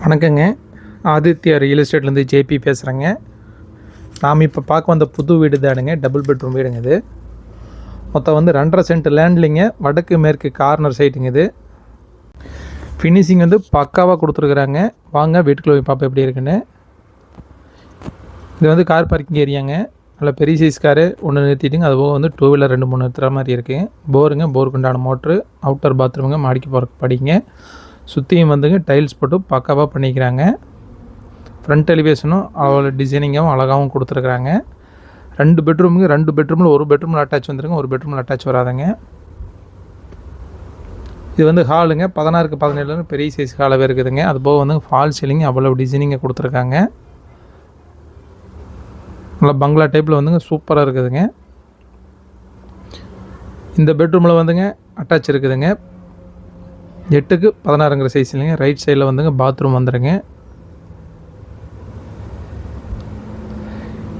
வணக்கங்க. Aditya real எஸ்டேட்லேருந்து JP பேசுகிறேங்க. நாம் இப்போ பார்க்க வந்த புது வீடு தானுங்க. டபுள் பெட்ரூம் வீடுங்க இது. மொத்தம் வந்து 2.5 சென்ட் லேண்ட்லிங்க. வடக்கு மேற்கு கார்னர் சைட்டுங்க இது. ஃபினிஷிங் வந்து பக்காவாக கொடுத்துருக்குறாங்க. வாங்க வீட்டுக்குள்ளே போய் பார்ப்போம் எப்படி இருக்குன்னு. இது வந்து கார் பார்க்கிங் ஏரியாங்க. நல்ல பெரிய சைஸ் காரு ஒன்று நிறுத்திட்டுங்க. அதுபோக வந்து 2 வீலர் 2-3 நிறுத்துகிற மாதிரி இருக்குது. போருங்க, போருக்கு உண்டான மோட்ரு, அவுட்டர் பாத்ரூமுங்க, மாடிக்கு போகிறக்கு படிங்க. சுற்றியும் வந்துங்க டைல்ஸ் போட்டு பக்காவாக பண்ணிக்கிறாங்க. ஃப்ரண்ட் எலிவேஷனும் அவ்வளோ டிசைனிங்காகவும் அழகாகவும் கொடுத்துருக்குறாங்க. 2 பெட்ரூமுங்க. 2 பெட்ரூமில் ஒரு பெட்ரூமில் அட்டாச் வந்துருங்க, ஒரு பெட்ரூமில் அட்டாச் வராதுங்க. இது வந்து ஹாலுங்க. 16க்கு 17 பெரிய சைஸ் ஹாலாகவே இருக்குதுங்க. அதுபோக வந்து ஃபால் சீலிங் அவ்வளோ டிசைனிங்கை கொடுத்துருக்காங்க. நல்லா பங்களா டைப்பில் வந்துங்க சூப்பராக இருக்குதுங்க. இந்த பெட்ரூமில் வந்துங்க அட்டாச் இருக்குதுங்க. 8க்கு 16ங்கிற சைஸ் இல்லைங்க. ரைட் சைடில் வந்துங்க பாத்ரூம் வந்துடுங்க.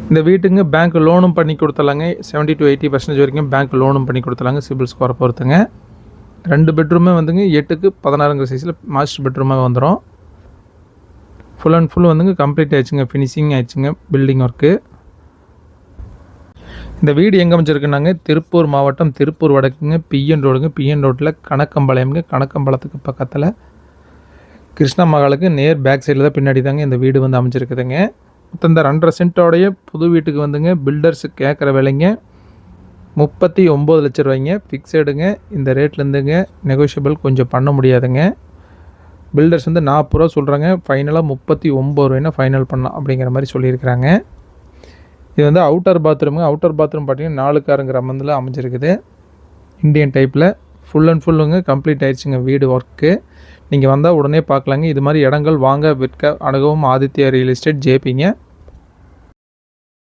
இந்த வீட்டுங்க பேங்க் லோனும் பண்ணி கொடுத்துலாங்க. 70 to 80% வரைக்கும் பேங்க் லோனும் பண்ணி கொடுத்துலாங்க, சிபில் ஸ்கோரை பொறுத்துங்க. 2 பெட்ரூமே வந்துங்க 8க்கு 16ங்கிற சைஸில் மாஸ்டர் பெட்ரூமாக வந்துடும். ஃபுல் அண்ட் ஃபுல் வந்துங்க கம்ப்ளீட் ஆயிடுச்சுங்க, ஃபினிஷிங் ஆயிடுச்சுங்க பில்டிங் ஒர்க்கு. இந்த வீடு எங்கே அமைச்சிருக்குனாங்க, திருப்பூர் மாவட்டம், திருப்பூர் வடக்குங்க, பிஎன் ரோடுங்க. பிஎன் ரோட்டில் கணக்கம்பாளையம்ங்க. கணக்கம்பாளத்துக்கு பக்கத்தில் கிருஷ்ணா மகாலுக்கு நேர் பேக் சைடில் தான் பின்னாடி தாங்க இந்த வீடு வந்து அமைச்சிருக்குதுங்க. மொத்தம் இந்த 2.5 சென்ட்டோடைய புது வீட்டுக்கு வந்துங்க பில்டர்ஸு கேட்குற விலைங்க 39 லட்ச ரூபாய்ங்க. ஃபிக்ஸடுங்க. இந்த ரேட்லேருந்துங்க நெகோஷியபிள் கொஞ்சம் பண்ண முடியாதுங்க. பில்டர்ஸ் வந்து 40 ரூபா சொல்கிறாங்க. ஃபைனலாக 39 ரூபாய்னா ஃபைனல் பண்ணலாம் அப்படிங்கிற மாதிரி சொல்லியிருக்கிறாங்க. இது வந்து அவுட்டர் பாத்ரூமுங்க. அவுட்டர் பாத்ரூம் பார்த்தீங்கன்னா 4 காருங்கிற மந்தில் அமைஞ்சிருக்குது. இண்டியன் டைப்பில் ஃபுல் அண்ட் ஃபுல்லுங்க கம்ப்ளீட் ஆயிடுச்சுங்க வீடு ஒர்க்கு. நீங்கள் வந்தால் உடனே பார்க்கலாங்க. இது மாதிரி இடங்கள் வாங்க விற்க அணுகவும் ஆதித்யா ரியல் எஸ்டேட் ஜேபிங்க.